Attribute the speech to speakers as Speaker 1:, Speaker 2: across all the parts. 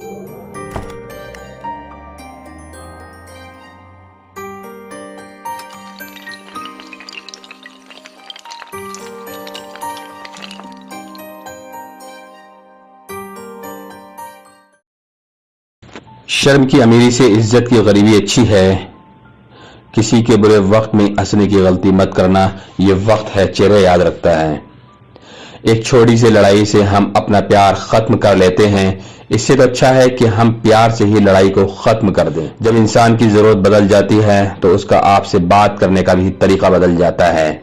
Speaker 1: शर्म की अमीरी से इज्जत की गरीबी अच्छी है। किसी के बुरे वक्त में हंसने की गलती मत करना, ये वक्त है चेहरे याद रखता है। एक छोटी सी लड़ाई से हम अपना प्यार खत्म कर लेते हैं, इससे तो अच्छा है कि हम प्यार से ही लड़ाई को खत्म कर दें। जब इंसान की जरूरत बदल जाती है तो उसका आपसे बात करने का भी तरीका बदल जाता है।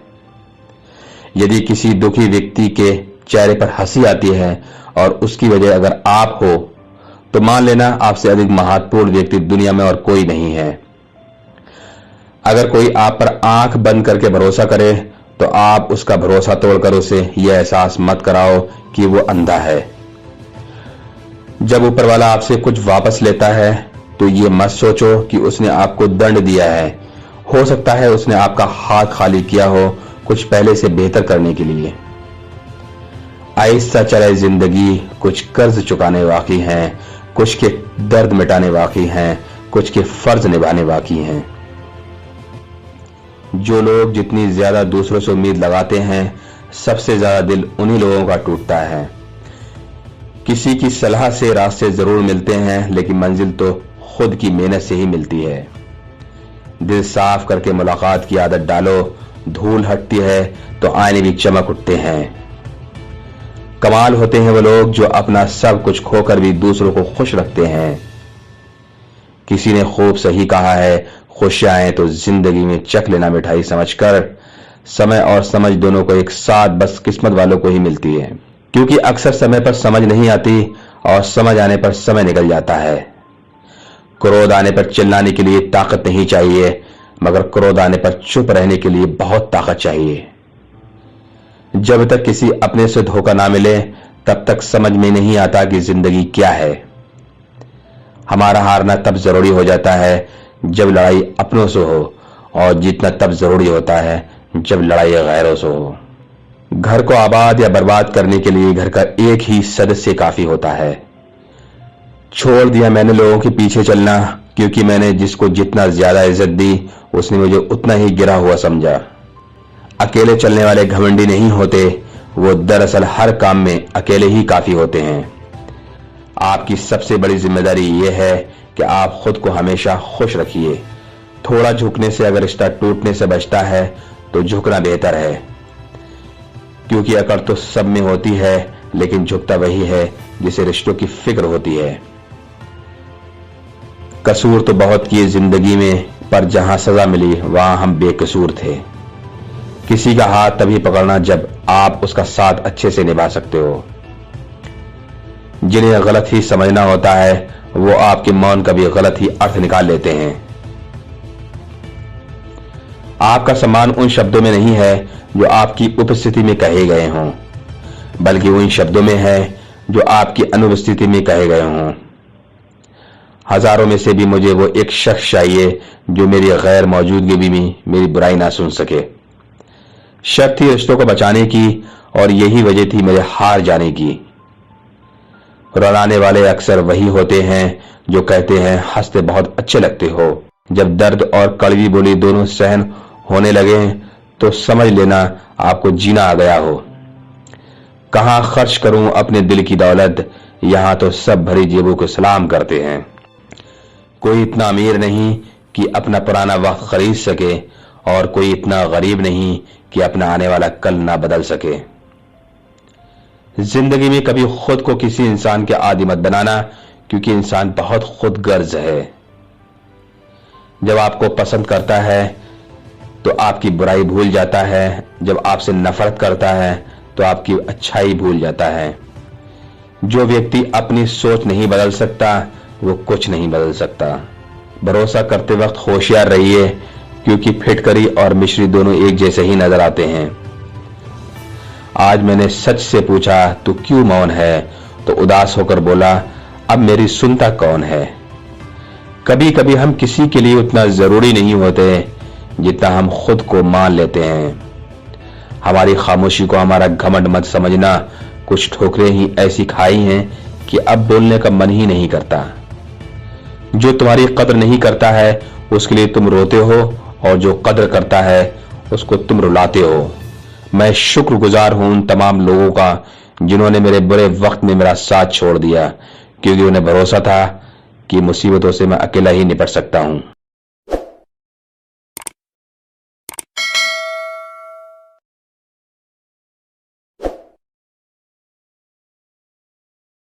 Speaker 1: यदि किसी दुखी व्यक्ति के चेहरे पर हंसी आती है और उसकी वजह अगर आप हो तो मान लेना आपसे अधिक महत्वपूर्ण व्यक्ति दुनिया में और कोई नहीं है। अगर कोई आप पर आंख बंद करके भरोसा करे तो आप उसका भरोसा तोड़कर उसे यह एहसास मत कराओ कि वो अंधा है। जब ऊपर वाला आपसे कुछ वापस लेता है तो ये मत सोचो कि उसने आपको दंड दिया है। हो सकता है उसने आपका हाथ खाली किया हो कुछ पहले से बेहतर करने के लिए। आहिस्ता चले जिंदगी, कुछ कर्ज चुकाने बाकी हैं, कुछ के दर्द मिटाने बाकी हैं, कुछ के फर्ज निभाने बाकी हैं। जो लोग जितनी ज्यादा दूसरों से उम्मीद लगाते हैं, सबसे ज्यादा दिल उन्हीं लोगों का टूटता है। किसी की सलाह से रास्ते जरूर मिलते हैं, लेकिन मंजिल तो खुद की मेहनत से ही मिलती है। दिल साफ करके मुलाकात की आदत डालो, धूल हटती है तो आईने भी चमक उठते हैं। कमाल होते हैं वो लोग जो अपना सब कुछ खोकर भी दूसरों को खुश रखते हैं। किसी ने खूब सही कहा है, खुशियां आए तो जिंदगी में चख लेना मिठाई समझकर। समय और समझ दोनों को एक साथ बस किस्मत वालों को ही मिलती है, क्योंकि अक्सर समय पर समझ नहीं आती और समझ आने पर समय निकल जाता है। क्रोध आने पर चिल्लाने के लिए ताकत नहीं चाहिए, मगर क्रोध आने पर चुप रहने के लिए बहुत ताकत चाहिए। जब तक किसी अपने से धोखा ना मिले तब तक समझ में नहीं आता कि जिंदगी क्या है। हमारा हारना तब जरूरी हो जाता है जब लड़ाई अपनों से हो, और जीतना तब जरूरी होता है जब लड़ाई गैरों से हो। घर को आबाद या बर्बाद करने के लिए घर का एक ही सदस्य काफी होता है। छोड़ दिया मैंने लोगों के पीछे चलना, क्योंकि मैंने जिसको जितना ज्यादा इज्जत दी उसने मुझे उतना ही गिरा हुआ समझा। अकेले चलने वाले घमंडी नहीं होते, वो दरअसल हर काम में अकेले ही काफी होते हैं। आपकी सबसे बड़ी जिम्मेदारी यह है कि आप खुद को हमेशा खुश रखिए। थोड़ा झुकने से अगर रिश्ता टूटने से बचता है तो झुकना बेहतर है, क्योंकि अकड़ तो सब में होती है, लेकिन झुकता वही है जिसे रिश्तों की फिक्र होती है। कसूर तो बहुत किए जिंदगी में, पर जहां सजा मिली वहां हम बेकसूर थे। किसी का हाथ तभी पकड़ना जब आप उसका साथ अच्छे से निभा सकते हो। जिन्हें गलत ही समझना होता है वो आपके मौन का भी गलत ही अर्थ निकाल लेते हैं। आपका सम्मान उन शब्दों में नहीं है जो आपकी उपस्थिति में कहे गए हों, बल्कि उन शब्दों में है जो आपकी अनुपस्थिति में कहे गए हों। हजारों में से भी मुझे वो एक शख्स चाहिए जो मेरी गैर मौजूदगी में मेरी बुराई ना सुन सके। शर्त थी रिश्तों को बचाने की, और यही वजह थी मेरे हार जाने की। रुलाने वाले अक्सर वही होते हैं जो कहते हैं हंसते बहुत अच्छे लगते हो। जब दर्द और कड़वी बोली दोनों सहन होने लगे तो समझ लेना आपको जीना आ गया हो। कहां खर्च करूं अपने दिल की दौलत, यहां तो सब भरी जेबों को सलाम करते हैं। कोई इतना अमीर नहीं कि अपना पुराना वक्त खरीद सके, और कोई इतना गरीब नहीं कि अपना आने वाला कल ना बदल सके। जिंदगी में कभी खुद को किसी इंसान के आदी मत बनाना, क्योंकि इंसान बहुत खुदगर्ज है। जब आपको पसंद करता है तो आपकी बुराई भूल जाता है, जब आपसे नफरत करता है तो आपकी अच्छाई भूल जाता है। जो व्यक्ति अपनी सोच नहीं बदल सकता वो कुछ नहीं बदल सकता। भरोसा करते वक्त होशियार रहिए, क्योंकि फिटकरी और मिश्री दोनों एक जैसे ही नजर आते हैं। आज मैंने सच से पूछा तू क्यों मौन है, तो उदास होकर बोला अब मेरी सुनता कौन है। कभी कभी हम किसी के लिए उतना जरूरी नहीं होते जितना हम खुद को मान लेते हैं। हमारी खामोशी को हमारा घमंड मत समझना, कुछ ठोकरें ही ऐसी खाई हैं कि अब बोलने का मन ही नहीं करता। जो तुम्हारी कद्र नहीं करता है उसके लिए तुम रोते हो, और जो कद्र करता है उसको तुम रुलाते हो। मैं शुक्रगुजार हूं उन तमाम लोगों का जिन्होंने मेरे बुरे वक्त में मेरा साथ छोड़ दिया, क्योंकि उन्हें भरोसा था कि मुसीबतों से मैं अकेला ही निपट सकता हूं।